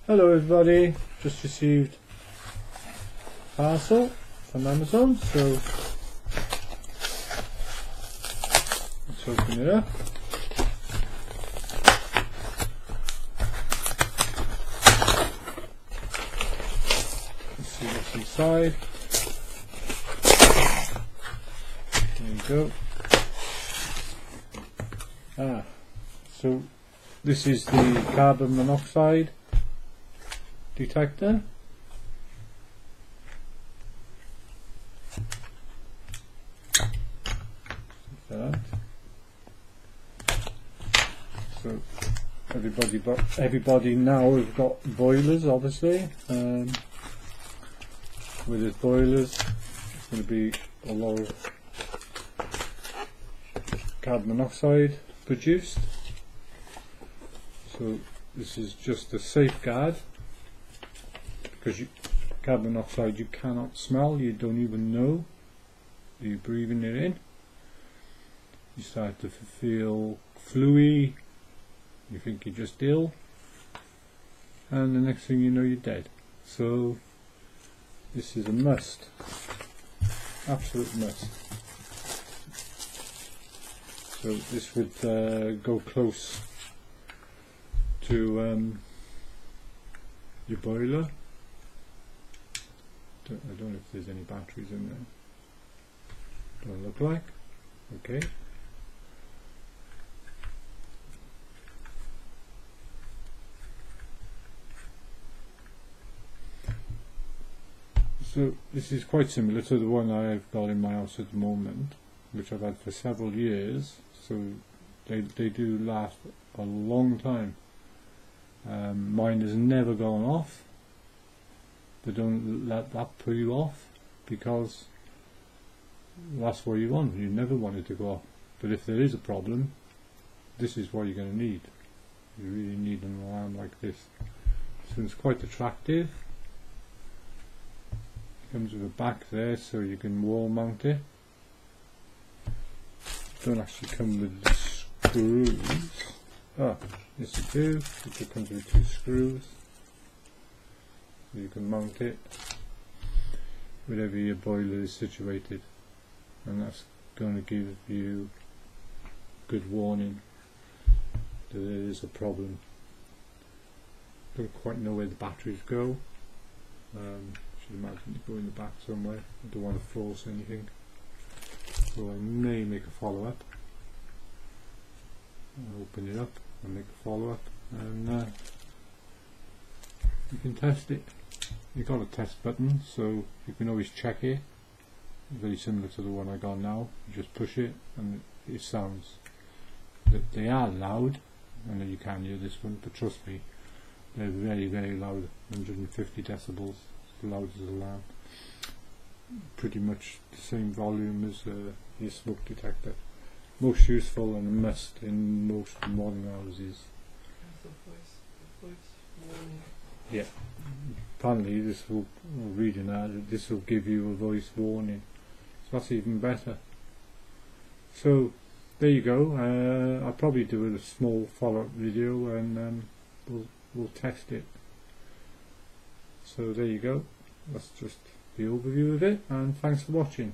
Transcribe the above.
Hello everybody, just received a parcel from Amazon, so let's open it up. Let's see what's inside. There you go. So this is the carbon monoxide detector. Like that. So everybody now has got boilers, obviously. With his boilers, it's going to be a lot of carbon monoxide produced. So this is just a safeguard, because carbon monoxide you cannot smell, you don't even know you're breathing it in. You start to feel fluey, you think you're just ill, and the next thing you know you're dead. So this is a must, absolute must. So this would go close to your boiler. I don't know if there's any batteries in there. Don't look like. Okay. So this is quite similar to the one I've got in my house at the moment, which I've had for several years. So they do last a long time. Mine has never gone off. They don't let that put you off, because that's what you want. You never want it to go off. But if there is a problem, this is what you're going to need. You really need an alarm like this. So it's quite attractive. It comes with a back there, so you can wall mount it. Don't actually come with the screws. Ah, yes it do. It comes with 2 screws. So you can mount it wherever your boiler is situated, and that's going to give you good warning that there is a problem. Don't quite know where the batteries go. Should imagine they go in the back somewhere. I don't want to force anything, so I may make a follow-up. I'll open it up and make a follow-up, and you can test it. You've got a test button, so you can always check it. Very similar to the one I got now. You just push it and it sounds. They are loud. I know you can hear this one, but trust me, they're very, very loud. 150 decibels, as loud as a alarm. Pretty much the same volume as your smoke detector. Most useful and a must in most modern houses. Yeah. Apparently this will, reading that, this will give you a voice warning. So that's even better. So there you go. I'll probably do a small follow-up video, and we'll test it. So there you go. That's just the overview of it, and thanks for watching.